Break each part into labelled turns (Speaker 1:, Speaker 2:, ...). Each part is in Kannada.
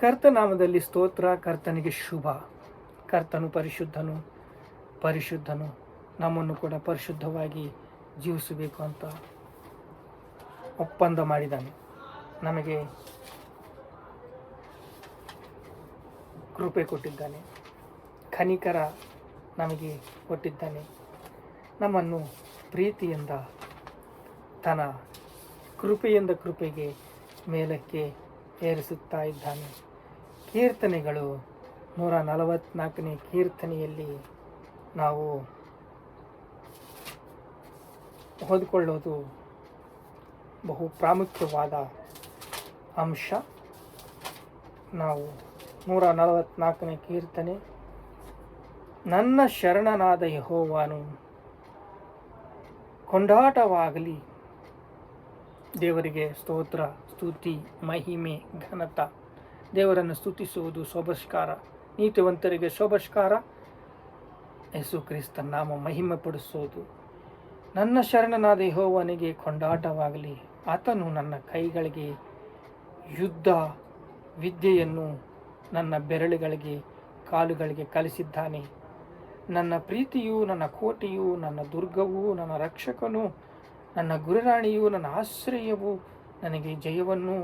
Speaker 1: ಕರ್ತನಾಮದಲ್ಲಿ ಸ್ತೋತ್ರ. ಕರ್ತನಿಗೆ ಶುಭ. ಕರ್ತನು ಪರಿಶುದ್ಧನು. ನಮ್ಮನ್ನು ಕೂಡ ಪರಿಶುದ್ಧವಾಗಿ ಜೀವಿಸಬೇಕು ಅಂತ ಒಪ್ಪಂದ ಮಾಡಿದ್ದಾನೆ. ನಮಗೆ ಕೃಪೆ ಕೊಟ್ಟಿದ್ದಾನೆ, ಕನಿಕರ ನಮಗೆ ಕೊಟ್ಟಿದ್ದಾನೆ. ನಮ್ಮನ್ನು ಪ್ರೀತಿಯಿಂದ ತನ್ನ ಕೃಪೆಗೆ ಮೇಲಕ್ಕೆ ಏರಿಸುತ್ತಾ ಇದ್ದಾನೆ. ಕೀರ್ತನೆಗಳು 144ನೇ ಕೀರ್ತನೆಯಲ್ಲಿ ನಾವು ಓದಿಕೊಳ್ಳೋದು ಬಹು ಪ್ರಾಮುಖ್ಯವಾದ ಅಂಶ. ನಾವು 144ನೇ ಕೀರ್ತನೆ, ನನ್ನ ಶರಣನಾದ ಯೆಹೋವನು ಕೊಂಡಾಟವಾಗಲಿ. ದೇವರಿಗೆ ಸ್ತೋತ್ರ, ಸ್ತುತಿ, ಮಹಿಮೆ, ಘನತ. ದೇವರನ್ನು ಸ್ತುತಿಸುವುದು ಶೋಭಸ್ಕಾರ, ನೀತಿವಂತರಿಗೆ ಶೋಭಸ್ಕಾರ. ಯೇಸು ಕ್ರಿಸ್ತನ ನಾಮ ಮಹಿಮೆ ಪಡಿಸೋದು. ನನ್ನ ಶರಣನಾದ ಯೆಹೋವನಿಗೆ ಕೊಂಡಾಟವಾಗಲಿ. ಆತನು ನನ್ನ ಕೈಗಳಿಗೆ ಯುದ್ಧ ವಿದ್ಯೆಯನ್ನು ನನ್ನ ಬೆರಳುಗಳಿಗೆ ಕಾಲುಗಳಿಗೆ ಕಲಿಸಿದ್ದಾನೆ. ನನ್ನ ಪ್ರೀತಿಯು, ನನ್ನ ಕೋಟೆಯು, ನನ್ನ ದುರ್ಗವು, ನನ್ನ ರಕ್ಷಕನು, ನನ್ನ ಗುರುರಾಣಿಯು, ನನ್ನ ಆಶ್ರಯವು, ನನಗೆ ಜಯವನ್ನು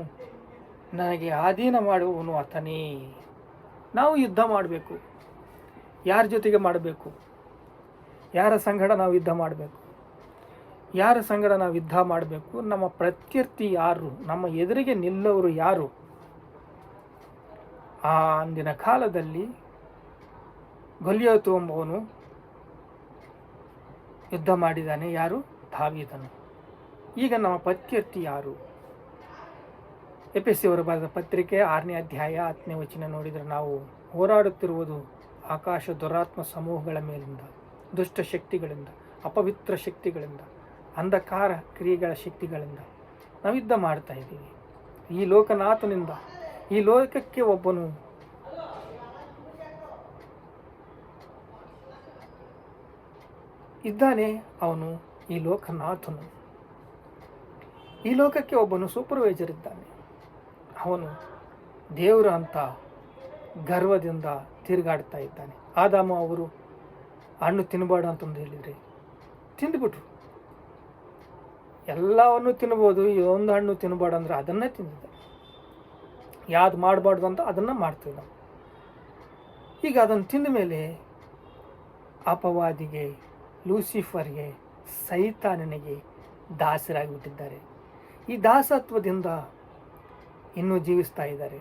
Speaker 1: ನನಗೆ ಆಧೀನ ಮಾಡುವವನು ಆತನೇ. ನಾವು ಯುದ್ಧ ಮಾಡಬೇಕು. ಯಾರ ಜೊತೆಗೆ ಮಾಡಬೇಕು? ಯಾರ ಸಂಗಡ ನಾವು ಯುದ್ಧ ಮಾಡಬೇಕು? ಯಾರ ಸಂಗಡ ನಾವು ಯುದ್ಧ ಮಾಡಬೇಕು? ನಮ್ಮ ಪ್ರತ್ಯರ್ಥಿ ಯಾರು? ನಮ್ಮ ಎದುರಿಗೆ ನಿಲ್ಲವರು ಯಾರು? ಆ ಅಂದಿನ ಕಾಲದಲ್ಲಿ ಗೊಲಿಯಾತ್ ಎಂಬವನು ಯುದ್ಧ ಮಾಡಿದ್ದಾನೆ. ಯಾರು? ದಾವೀದನು. ಈಗ ನಮ್ಮ ಪ್ರತ್ಯರ್ಥಿ ಯಾರು? ಎಫೆಸದವರ ಬರೆದ ಪತ್ರಿಕೆ 6ನೇ ಅಧ್ಯಾಯ 10ನೇ ವಚನ ನೋಡಿದರೆ ನಾವು ಹೋರಾಡುತ್ತಿರುವುದು ಆಕಾಶ ದುರಾತ್ಮ ಸಮೂಹಗಳ ಮೇಲಿಂದ, ದುಷ್ಟ ಶಕ್ತಿಗಳಿಂದ, ಅಪವಿತ್ರ ಶಕ್ತಿಗಳಿಂದ, ಅಂಧಕಾರ ಕ್ರಿಯೆಗಳ ಶಕ್ತಿಗಳಿಂದ ನಾವು ಯುದ್ಧ ಮಾಡ್ತಾ ಇದ್ದೀವಿ. ಈ ಲೋಕನಾಥನಿಂದ, ಈ ಲೋಕಕ್ಕೆ ಒಬ್ಬನು ಇದ್ದಾನೆ. ಅವನು ಈ ಲೋಕನಾಥನು. ಈ ಲೋಕಕ್ಕೆ ಒಬ್ಬನು ಸೂಪರ್ವೈಸರ್ ಇದ್ದಾನೆ. ಅವನು ದೇವರು ಅಂತ ಗರ್ವದಿಂದ ತಿರುಗಾಡ್ತಾ ಇದ್ದಾನೆ. ಆದಾಮ ಅವರು ಹಣ್ಣು ತಿನ್ನಬೇಡ ಅಂತಂದು ಹೇಳಿದರೆ ತಿಂದುಬಿಟ್ರು. ಎಲ್ಲವನ್ನು ತಿನ್ಬೋದು, ಒಂದು ಹಣ್ಣು ತಿನ್ನಬೇಡ ಅಂದರೆ ಅದನ್ನೇ ತಿಂದಿದ್ದ. ಯಾವ್ದು ಮಾಡಬಾರ್ದು ಅಂತ ಅದನ್ನು ಮಾಡ್ತೀವಿ ನಾವು. ಈಗ ಅದನ್ನು ತಿಂದ ಮೇಲೆ ಅಪವಾದಿಗೆ, ಲೂಸಿಫರ್ಗೆ, ಸೈತಾನನಿಗೆ ದಾಸರಾಗಿಬಿಟ್ಟಿದ್ದಾರೆ. ಈ ದಾಸತ್ವದಿಂದ ಇನ್ನೂ ಜೀವಿಸ್ತಾ ಇದ್ದಾರೆ.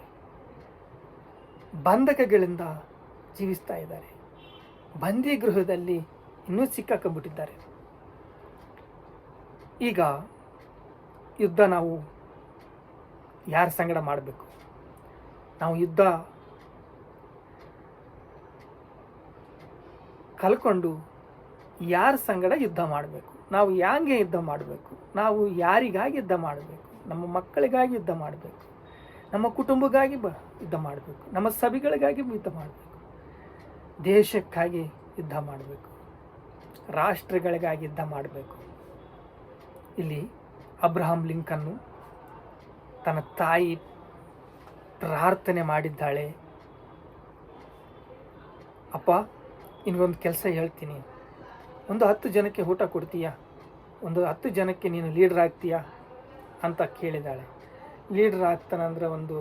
Speaker 1: ಬಂಧಕಗಳಿಂದ ಜೀವಿಸ್ತಾ ಇದ್ದಾರೆ. ಬಂದಿ ಗೃಹದಲ್ಲಿ ಇನ್ನೂ ಸಿಕ್ಕಾಕೊಂಡ್ಬಿಟ್ಟಿದ್ದಾರೆ. ಈಗ ಯುದ್ಧ ನಾವು ಯಾರ ಸಂಗಡ ಮಾಡಬೇಕು? ನಾವು ಯುದ್ಧ ಕಲ್ಕೊಂಡು ಯಾರ ಸಂಗಡ ಯುದ್ಧ ಮಾಡಬೇಕು? ನಾವು ಹ್ಯಾಂಗೆ ಯುದ್ಧ ಮಾಡಬೇಕು? ನಾವು ಯಾರಿಗಾಗಿ ಯುದ್ಧ ಮಾಡಬೇಕು? ನಮ್ಮ ಮಕ್ಕಳಿಗಾಗಿ ಯುದ್ಧ ಮಾಡಬೇಕು, ನಮ್ಮ ಕುಟುಂಬಕ್ಕಾಗಿ ಯುದ್ಧ ಮಾಡಬೇಕು, ನಮ್ಮ ಸಭೆಗಳಿಗಾಗಿ ಯುದ್ಧ ಮಾಡಬೇಕು, ದೇಶಕ್ಕಾಗಿ ಯುದ್ಧ ಮಾಡಬೇಕು, ರಾಷ್ಟ್ರಗಳಿಗಾಗಿ ಯುದ್ಧ ಮಾಡಬೇಕು. ಇಲ್ಲಿ ಅಬ್ರಹಾಂ ಲಿಂಕನ್ನು ತನ್ನ ತಾಯಿ ಪ್ರಾರ್ಥನೆ ಮಾಡಿದ್ದಾಳೆ. ಅಪ್ಪ, ನಿನಗೊಂದು ಕೆಲಸ ಹೇಳ್ತೀನಿ, ಒಂದು 10 ಜನಕ್ಕೆ ಊಟ ಕೊಡ್ತೀಯಾ? ಒಂದು 10 ಜನಕ್ಕೆ ನೀನು ಲೀಡ್ರ್ ಆಗ್ತೀಯಾ ಅಂತ ಕೇಳಿದ್ದಾಳೆ. ಲೀಡ್ರ್ ಆಗ್ತಾನಂದರೆ ಒಂದು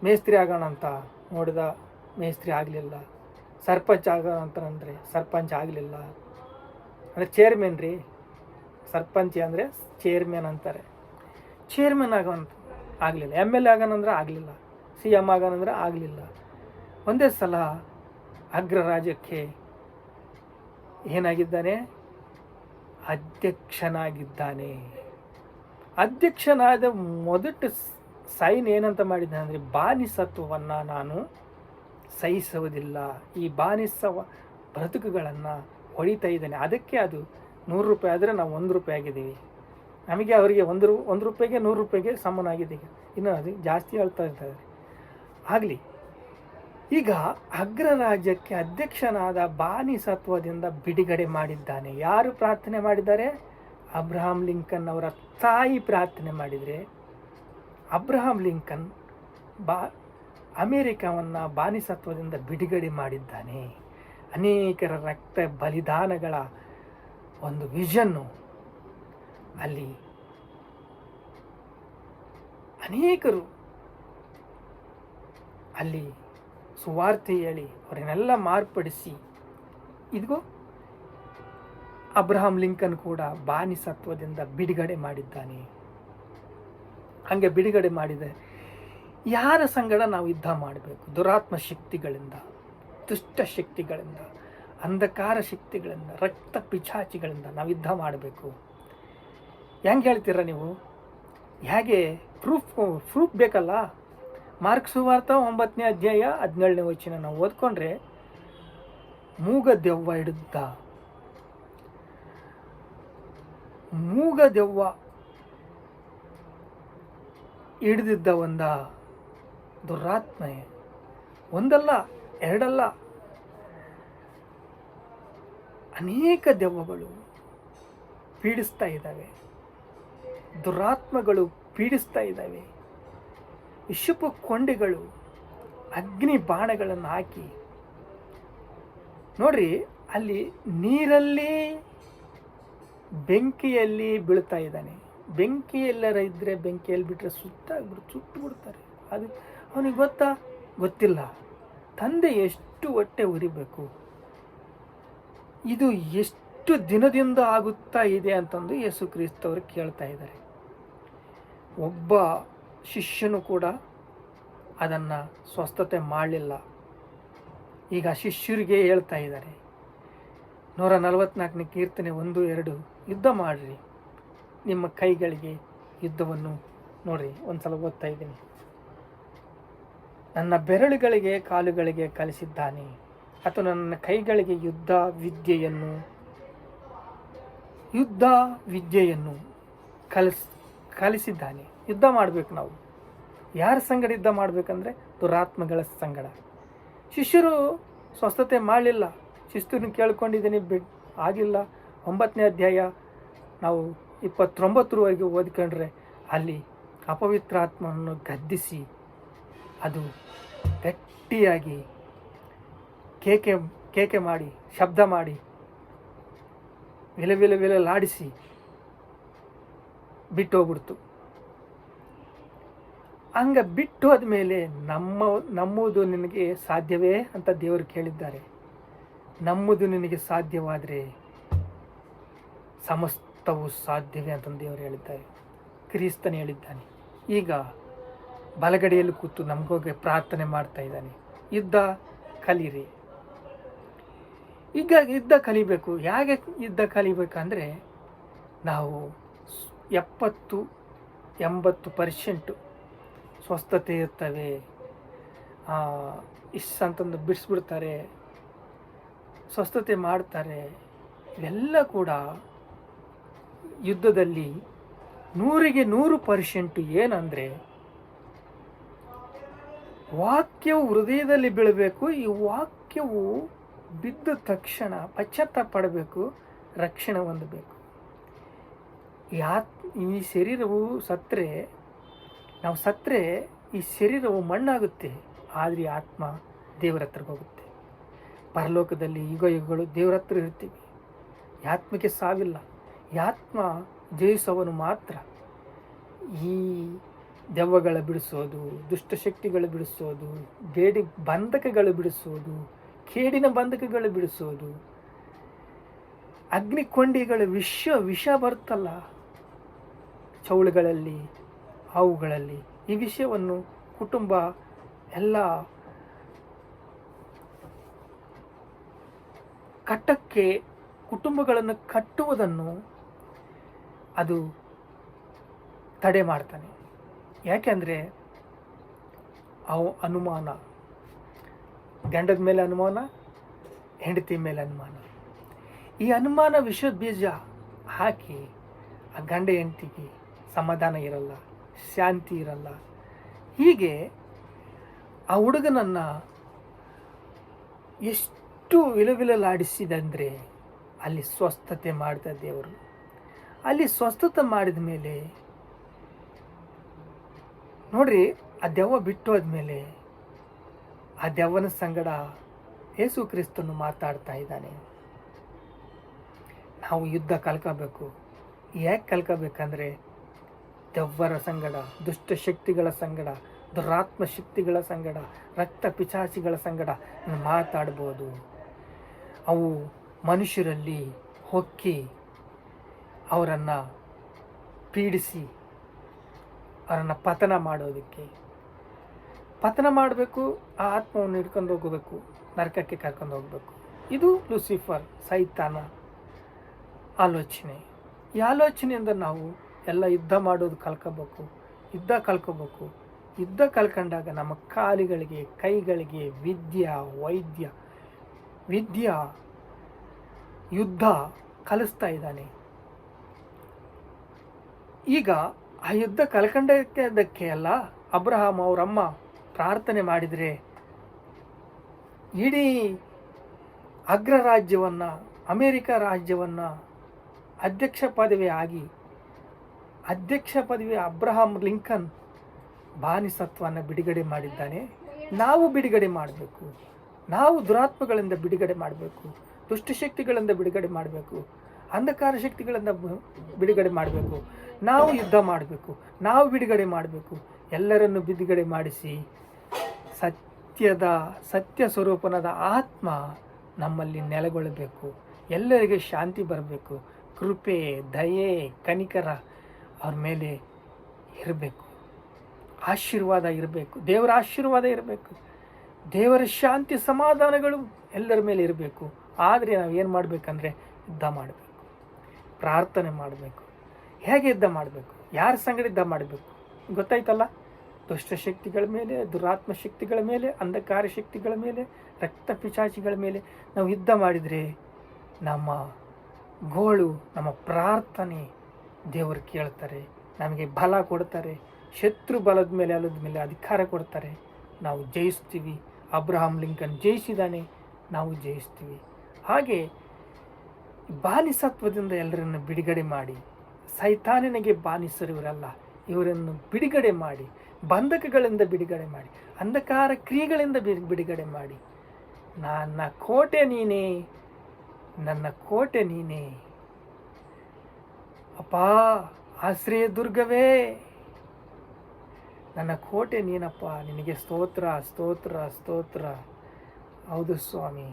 Speaker 1: ಮೇಸ್ತ್ರಿ ಆಗೋಣ ಅಂತ ನೋಡಿದ, ಮೇಸ್ತ್ರಿ ಆಗಲಿಲ್ಲ. ಸರ್ಪಂಚ್ ಆಗೋಣ ಅಂತಂದರೆ ಸರ್ಪಂಚ್ ಆಗಲಿಲ್ಲ. ಅಂದರೆ ಚೇರ್ಮನ್ ರೀ, ಸರ್ಪಂಚ್ ಅಂದರೆ ಚೇರ್ಮನ್ ಅಂತಾರೆ. ಚೇರ್ಮನ್ ಆಗೋಂತ ಆಗಲಿಲ್ಲ. MLA ಆಗೋಣಂದ್ರೆ ಆಗಲಿಲ್ಲ. CM ಆಗೋಣಂದ್ರೆ ಆಗಲಿಲ್ಲ. ಒಂದೇ ಸಲ ಅಗ್ರರಾಜ್ಯಕ್ಕೆ ಏನಾಗಿದ್ದಾನೆ? ಅಧ್ಯಕ್ಷನಾಗಿದ್ದಾನೆ. ಅಧ್ಯಕ್ಷನಾದ ಮೊದಲು ಸೈನ್ ಏನಂತ ಮಾಡಿದ್ದಾನೆ ಅಂದರೆ, ಬಾನಿಸತ್ವವನ್ನು ನಾನು ಸಹಿಸುವುದಿಲ್ಲ. ಈ ಬಾನಿಸವ ಬ್ರತುಕುಗಳನ್ನು ಹೊಡಿತಾ ಇದ್ದಾನೆ. ಅದಕ್ಕೆ ಅದು 100 ರೂಪಾಯಿ ಆದರೆ ನಾವು 1 ರೂಪಾಯಿ ಆಗಿದ್ದೀವಿ. ನಮಗೆ ಅವರಿಗೆ 1 ರೂಪಾಯಿಗೆ 100 ರೂಪಾಯಿಗೆ ಸಮನಾಗಿದೆ. ಈಗ ಇನ್ನು ಅದು ಜಾಸ್ತಿ ಹೇಳ್ತಾ ಇರ್ತಾರೆ. ಆಗಲಿ. ಈಗ ಅಗ್ರರಾಜ್ಯಕ್ಕೆ ಅಧ್ಯಕ್ಷನಾದ ಬಾನಿಸತ್ವದಿಂದ ಬಿಡುಗಡೆ ಮಾಡಿದ್ದಾನೆ. ಯಾರು ಪ್ರಾರ್ಥನೆ ಮಾಡಿದ್ದಾರೆ? ಅಬ್ರಹಾಂ ಲಿಂಕನ್ ಅವರ ತಾಯಿ ಪ್ರಾರ್ಥನೆ ಮಾಡಿದರೆ ಅಬ್ರಹಾಂ ಲಿಂಕನ್ ಅಮೇರಿಕಾವನ್ನು ಬಾನಿಸತ್ವದಿಂದ ಬಿಡುಗಡೆ ಮಾಡಿದ್ದಾನೆ. ಅನೇಕರ ರಕ್ತ ಬಲಿದಾನಗಳ ಒಂದು ವಿಷನ್ನು ಅಲ್ಲಿ ಅನೇಕರು ಅಲ್ಲಿ ಸುವಾರ್ತೆ ಹೇಳಿ ಅವರನ್ನೆಲ್ಲ ಮಾರ್ಪಡಿಸಿ, ಇದಿಗೋ ಅಬ್ರಹಾಂ ಲಿಂಕನ್ ಕೂಡ ಬಾನಿಸತ್ವದಿಂದ ಬಿಡುಗಡೆ ಮಾಡಿದ್ದಾನೆ. ಹಾಗೆ ಬಿಡುಗಡೆ ಮಾಡಿದೆ. ಯಾರ ಸಂಗಡ ನಾವು ಯುದ್ಧ ಮಾಡಬೇಕು? ದುರಾತ್ಮ ಶಕ್ತಿಗಳಿಂದ, ದುಷ್ಟ ಶಕ್ತಿಗಳಿಂದ, ಅಂಧಕಾರ ಶಕ್ತಿಗಳಿಂದ, ರಕ್ತ ಪಿಚಾಚಿಗಳಿಂದ ನಾವು ಯುದ್ಧ ಮಾಡಬೇಕು. ಹೆಂಗೆ ಹೇಳ್ತೀರ ನೀವು? ಹೇಗೆ? ಪ್ರೂಫ್ ಬೇಕಲ್ಲ. ಮಾರ್ಕ್ ಸುವಾರ್ತ 9ನೇ ಅಧ್ಯಾಯ 17ನೇ ವಚನ ನಾವು ಓದ್ಕೊಂಡ್ರೆ, ಮೂಗ ದೆವ್ವ ಹಿಡಿದಿದ್ದ ಒಂದು ದುರಾತ್ಮ, ಒಂದಲ್ಲ ಎರಡಲ್ಲ, ಅನೇಕ ದೆವ್ವಗಳು ಪೀಡಿಸ್ತಾ ಇದ್ದಾವೆ, ದುರಾತ್ಮಗಳು ಪೀಡಿಸ್ತಾ ಇದ್ದಾವೆ. ವಿಷಪು ಕೊಂಡಿಗಳು, ಅಗ್ನಿ ಬಾಣಗಳನ್ನು ಹಾಕಿ, ನೋಡ್ರಿ ಅಲ್ಲಿ ನೀರಲ್ಲಿ ಬೆಂಕಿಯಲ್ಲಿ ಬೀಳ್ತಾ ಇದ್ದಾನೆ. ಬೆಂಕಿ ಎಲ್ಲರ ಇದ್ದರೆ ಬೆಂಕಿಯಲ್ಲಿ ಬಿಟ್ಟರೆ ಸುಟ್ಟು ಬಿಡ್ತಾರೆ. ಅದು ಅವನಿಗೆ ಗೊತ್ತಿಲ್ಲ. ತಂದೆ ಎಷ್ಟು ಹೊಟ್ಟೆ ಉರಿಬೇಕು, ಇದು ಎಷ್ಟು ದಿನದಿಂದ ಆಗುತ್ತಾ ಇದೆ ಅಂತಂದು ಯೇಸು ಕ್ರಿಸ್ತವರು ಕೇಳ್ತಾ ಇದ್ದಾರೆ. ಒಬ್ಬ ಶಿಷ್ಯನು ಕೂಡ ಅದನ್ನು ಸ್ವಸ್ಥತೆ ಮಾಡಲಿಲ್ಲ. ಈಗ ಶಿಷ್ಯರಿಗೆ ಹೇಳ್ತಾ ಇದ್ದಾರೆ, 144ನೇ ಕೀರ್ತನೆ 1-2, ಯುದ್ಧ ಮಾಡಿರಿ, ನಿಮ್ಮ ಕೈಗಳಿಗೆ ಯುದ್ಧವನ್ನು ನೋಡ್ರಿ. ಒಂದ್ಸಲ ಓದ್ತಾ ಇದ್ದೀನಿ. ನನ್ನ ಬೆರಳುಗಳಿಗೆ ಕಾಲುಗಳಿಗೆ ಕಲಿಸಿದ್ದಾನೆ, ಅಥವಾ ನನ್ನ ಕೈಗಳಿಗೆ ಯುದ್ಧ ವಿದ್ಯೆಯನ್ನು ಕಲಿಸಿದ್ದಾನೆ. ಯುದ್ಧ ಮಾಡಬೇಕು ನಾವು. ಯಾರ ಸಂಗಡ ಯುದ್ಧ ಮಾಡಬೇಕಂದ್ರೆ ದುರಾತ್ಮಗಳ ಸಂಗಡ. ಶಿಷ್ಯರು ಸ್ವಸ್ಥತೆ ಮಾಡಲಿಲ್ಲ. ಶಿಸ್ತನ್ನು ಕೇಳ್ಕೊಂಡಿದ್ದೀನಿ, ಆಗಿಲ್ಲ. 9ನೇ ಅಧ್ಯಾಯ ನಾವು 29ರವರೆಗೆ ಓದ್ಕೊಂಡ್ರೆ ಅಲ್ಲಿ ಅಪವಿತ್ರಾತ್ಮವನ್ನು ಗದ್ದಿಸಿ ಅದು ಗಟ್ಟಿಯಾಗಿ ಕೇಕೆ ಮಾಡಿ, ಶಬ್ದ ಮಾಡಿ, ವಿಲಲಾಡಿಸಿ ಬಿಟ್ಟು ಹೋಗ್ಬಿಡ್ತು. ಹಂಗೆ ಬಿಟ್ಟು ಆದಮೇಲೆ ನಮ್ಮದು ನಿನಗೆ ಸಾಧ್ಯವೇ ಅಂತ ದೇವರು ಕೇಳಿದ್ದಾರೆ. ನಮ್ಮದು ನಿನಗೆ ಸಾಧ್ಯವಾದರೆ ಸಮಸ್ತವು ಸಾಧ್ಯವೇ ಅಂತಂದು ದೇವರು ಹೇಳಿದ್ದಾರೆ. ಕ್ರಿಸ್ತನೇ ಹೇಳಿದ್ದಾನೆ. ಈಗ ಬಲಗಡೆಯಲ್ಲಿ ಕೂತು ನಮಗೋಗಿ ಪ್ರಾರ್ಥನೆ ಮಾಡ್ತಾ ಇದ್ದಾನೆ, ಯುದ್ಧ ಕಲೀರಿ. ಈಗ ಯುದ್ಧ ಕಲಿಬೇಕು. ಹೇಗೆ ಯುದ್ಧ ಕಲಿಬೇಕಂದ್ರೆ, ನಾವು 70-80% ಸ್ವಸ್ಥತೆ ಇರ್ತವೆ. ಇಷ್ಟು ಅಂತಂದು ಬಿಡಿಸ್ಬಿಡ್ತಾರೆ, ಸ್ವಸ್ಥತೆ ಮಾಡ್ತಾರೆ. ಇವೆಲ್ಲ ಕೂಡ ಯುದ್ಧದಲ್ಲಿ 100% ಏನಂದರೆ, ವಾಕ್ಯವು ಹೃದಯದಲ್ಲಿ ಬೀಳಬೇಕು. ಈ ವಾಕ್ಯವು ಬಿದ್ದ ತಕ್ಷಣ ಪಶ್ಚಾತ್ತಾಪ ಪಡಬೇಕು, ರಕ್ಷಣೆ ಹೊಂದಬೇಕು. ಈ ಶರೀರವು ನಾವು ಸತ್ತರೆ ಈ ಶರೀರವು ಮಣ್ಣಾಗುತ್ತೆ, ಆದರೆ ಆತ್ಮ ದೇವರ ಹತ್ರಕ್ಕೆ ಹೋಗುತ್ತೆ. ಪರಲೋಕದಲ್ಲಿ ಯುಗಗಳು ದೇವರ ಹತ್ರ ಇರ್ತೀವಿ. ಈ ಆತ್ಮಕ್ಕೆ ಸಾವಿಲ್ಲ. ಈ ಆತ್ಮ ಜಯಿಸೋವನು ಮಾತ್ರ. ಈ ದೆವ್ವಗಳ ಬಿಡಿಸೋದು, ದುಷ್ಟಶಕ್ತಿಗಳು ಬಿಡಿಸೋದು, ಬಂಧಕಗಳು ಬಿಡಿಸೋದು, ಕೇಡಿನ ಬಂಧಕಗಳು ಬಿಡಿಸೋದು, ಅಗ್ನಿಕೊಂಡಿಗಳು ವಿಷ ಬರುತ್ತಲ್ಲ ಚೌಳುಗಳಲ್ಲಿ, ಹಾವುಗಳಲ್ಲಿ, ಈ ವಿಷಯವನ್ನು ಕುಟುಂಬ ಎಲ್ಲ ಕುಟುಂಬಗಳನ್ನು ಕಟ್ಟುವುದನ್ನು ಅದು ತಡೆ ಮಾಡ್ತಾನೆ. ಯಾಕೆಂದರೆ ಅವು ಅನುಮಾನ, ಗಂಡದ ಮೇಲೆ ಅನುಮಾನ, ಹೆಂಡತಿ ಮೇಲೆ ಅನುಮಾನ. ಈ ಅನುಮಾನ ವಿಷದ ಬೀಜ ಹಾಕಿ ಆ ಗಂಡ ಹೆಂಡತಿಗೆ ಸಮಾಧಾನ ಇರಲ್ಲ, ಶಾಂತಿ ಇರಲ್ಲ. ಹೀಗೆ ಆ ಹುಡುಗನನ್ನು ಎಷ್ಟು ವಿಲವಿಲಲಾಡಿಸಿದಂದರೆ ಅಲ್ಲಿ ಸ್ವಸ್ಥತೆ ಮಾಡಿದ ದೇವರು. ಅಲ್ಲಿ ಸ್ವಸ್ಥತೆ ಮಾಡಿದ ಮೇಲೆ ನೋಡ್ರಿ, ಆ ದೆವ್ವ ಬಿಟ್ಟು ಆದಮೇಲೆ ಆ ದೆವ್ವನ ಸಂಗಡ ಯೇಸು ಕ್ರಿಸ್ತನು ಮಾತಾಡ್ತಾ ಇದ್ದಾನೆ. ನಾವು ಯುದ್ಧ ಕಲ್ಕೋಬೇಕು. ಯಾಕೆ ಕಲ್ಕೋಬೇಕಂದ್ರೆ ದೆವ್ವರ ಸಂಗಡ, ದುಷ್ಟ ಶಕ್ತಿಗಳ ಸಂಗಡ, ದುರಾತ್ಮ ಶಕ್ತಿಗಳ ಸಂಗಡ, ರಕ್ತ ಪಿಚಾಚಿಗಳ ಸಂಗಡ ಮಾತಾಡ್ಬೋದು. ಅವು ಮನುಷ್ಯರಲ್ಲಿ ಹೊಕ್ಕಿ ಅವರನ್ನು ಪೀಡಿಸಿ ಅವರನ್ನು ಪತನ ಮಾಡಬೇಕು. ಆ ಆತ್ಮವನ್ನು ಹಿಡ್ಕೊಂಡು ಹೋಗಬೇಕು, ನರಕಕ್ಕೆ ಕರ್ಕೊಂಡು ಹೋಗಬೇಕು. ಇದು ಲೂಸಿಫರ್, ಸೈತಾನ ಆಲೋಚನೆ. ಈ ಆಲೋಚನೆಯಿಂದ ನಾವು ಎಲ್ಲ ಯುದ್ಧ ಮಾಡೋದು ಕಲ್ಕೋಬೇಕು. ಯುದ್ಧ ಕಲ್ಕೊಂಡಾಗ ನಮ್ಮ ಕಾಲಿಗಳಿಗೆ, ಕೈಗಳಿಗೆ ವಿದ್ಯಾ ಯುದ್ಧ ಕಲಿಸ್ತಾ ಇದ್ದಾನೆ. ಈಗ ಆ ಯುದ್ಧ ಕಲ್ಕೊಂಡಕ್ಕೆ ಅಲ್ಲ ಅಬ್ರಹಾಂ ಅವರಮ್ಮ ಪ್ರಾರ್ಥನೆ ಮಾಡಿದರೆ ಇಡೀ ಅಗ್ರರಾಜ್ಯವನ್ನು, ಅಮೇರಿಕ ರಾಜ್ಯವನ್ನು ಅಧ್ಯಕ್ಷ ಪದವಿ ಅಬ್ರಹಾಂ ಲಿಂಕನ್ ಬಾನಿಸತ್ವವನ್ನು ಬಿಡುಗಡೆ ಮಾಡಿದ್ದಾನೆ. ನಾವು ಬಿಡುಗಡೆ ಮಾಡಬೇಕು. ನಾವು ದುರಾತ್ಮಗಳಿಂದ ಬಿಡುಗಡೆ ಮಾಡಬೇಕು, ದುಷ್ಟಶಕ್ತಿಗಳಿಂದ ಬಿಡುಗಡೆ ಮಾಡಬೇಕು, ಅಂಧಕಾರ ಶಕ್ತಿಗಳಿಂದ ಬಿಡುಗಡೆ ಮಾಡಬೇಕು. ನಾವು ಯುದ್ಧ ಮಾಡಬೇಕು, ನಾವು ಬಿಡುಗಡೆ ಮಾಡಬೇಕು. ಎಲ್ಲರನ್ನು ಬಿಡುಗಡೆ ಮಾಡಿಸಿ ಸತ್ಯ ಸ್ವರೂಪನಾದ ಆತ್ಮ ನಮ್ಮಲ್ಲಿ ನೆಲೆಗೊಳ್ಳಬೇಕು. ಎಲ್ಲರಿಗೆ ಶಾಂತಿ ಬರಬೇಕು. ಕೃಪೆ, ದಯೆ, ಕನಿಕರ ಅವ್ರ ಮೇಲೆ ಇರಬೇಕು. ಆಶೀರ್ವಾದ ಇರಬೇಕು. ದೇವರ ಆಶೀರ್ವಾದ ಇರಬೇಕು. ದೇವರ ಶಾಂತಿ ಸಮಾಧಾನಗಳು ಎಲ್ಲರ ಮೇಲೆ ಇರಬೇಕು. ಆದರೆ ನಾವು ಏನು ಮಾಡಬೇಕಂದ್ರೆ ಯುದ್ಧ ಮಾಡಬೇಕು, ಪ್ರಾರ್ಥನೆ ಮಾಡಬೇಕು. ಹೇಗೆ ಯುದ್ಧ ಮಾಡಬೇಕು? ಯಾರ ಸಂಗಡ ಯುದ್ಧ ಮಾಡಬೇಕು ಗೊತ್ತಾಯ್ತಲ್ಲ? ದುಷ್ಟ ಶಕ್ತಿಗಳ ಮೇಲೆ, ದುರಾತ್ಮ ಶಕ್ತಿಗಳ ಮೇಲೆ, ಅಂಧಕಾರ ಶಕ್ತಿಗಳ ಮೇಲೆ, ರಕ್ತ ಪಿಚಾಚಿಗಳ ಮೇಲೆ ನಾವು ಯುದ್ಧ ಮಾಡಿದರೆ ನಮ್ಮ ಗೋಳು, ನಮ್ಮ ಪ್ರಾರ್ಥನೆ ದೇವರು ಕೇಳ್ತಾರೆ. ನಮಗೆ ಬಲ ಕೊಡ್ತಾರೆ. ಶತ್ರು ಬಲದ ಮೇಲೆ ಅಲ್ಲದ ಮೇಲೆ ಅಧಿಕಾರ ಕೊಡ್ತಾರೆ. ನಾವು ಜಯಿಸ್ತೀವಿ. ಅಬ್ರಹಾಂ ಲಿಂಕನ್ ಜಯಿಸಿದ್ದಾನೆ, ನಾವು ಜಯಿಸ್ತೀವಿ. ಹಾಗೆ ಬಾನಿಸತ್ವದಿಂದ ಎಲ್ಲರನ್ನು ಬಿಡುಗಡೆ ಮಾಡಿ, ಸೈತಾನನಿಗೆ ಬಾನಿಸರಿವರಲ್ಲ, ಇವರನ್ನು ಬಿಡುಗಡೆ ಮಾಡಿ, ಬಂಧಕಗಳಿಂದ ಬಿಡುಗಡೆ ಮಾಡಿ, ಅಂಧಕಾರ ಕ್ರಿಯೆಗಳಿಂದ ಬಿಡುಗಡೆ ಮಾಡಿ. ನನ್ನ ಕೋಟೆ ನೀನೇ ಅಪ್ಪ, ಆಶ್ರಯ ದುರ್ಗವೇ, ನನ್ನ ಕೋಟೆ ನೀನಪ್ಪ. ನಿನಗೆ ಸ್ತೋತ್ರ. ಹೌದು ಸ್ವಾಮಿ.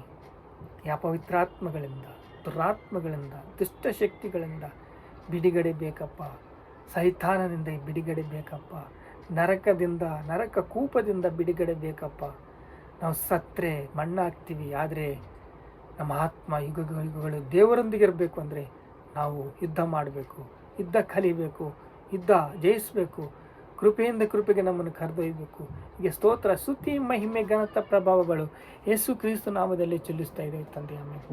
Speaker 1: ಪವಿತ್ರಾತ್ಮಗಳಿಂದ, ದುರಾತ್ಮಗಳಿಂದ, ದುಷ್ಟಶಕ್ತಿಗಳಿಂದ ಬಿಡುಗಡೆ ಬೇಕಪ್ಪ. ಸೈತಾನದಿಂದ ಬಿಡುಗಡೆ ಬೇಕಪ್ಪ. ನರಕ ಕೂಪದಿಂದ ಬಿಡುಗಡೆ ಬೇಕಪ್ಪ. ನಾವು ಸತ್ತರೆ ಮಣ್ಣಾಗ್ತೀವಿ. ಆದರೆ ನಮ್ಮ ಆತ್ಮ ಯುಗಗಳು ದೇವರೊಂದಿಗೆ ಇರಬೇಕು ಅಂದರೆ ನಾವು ಯುದ್ಧ ಮಾಡಬೇಕು, ಯುದ್ಧ ಕಲಿಬೇಕು, ಯುದ್ಧ ಜಯಿಸಬೇಕು. ಕೃಪೆಯಿಂದ ಕೃಪೆಗೆ ನಮ್ಮನ್ನು ಕರೆದೊಯ್ಯಬೇಕು. ಹೀಗೆ ಸ್ತೋತ್ರ, ಸ್ತುತಿ, ಮಹಿಮೆ, ಘನತ, ಪ್ರಭಾವಗಳು ಯೇಸು ಕ್ರಿಸ್ತ ನಾಮದಲ್ಲಿ ಚೆಲ್ಲಿಸ್ತಾ ಇದ್ದೇವೆ ತಂದೆ. ಆಮೇಲೆ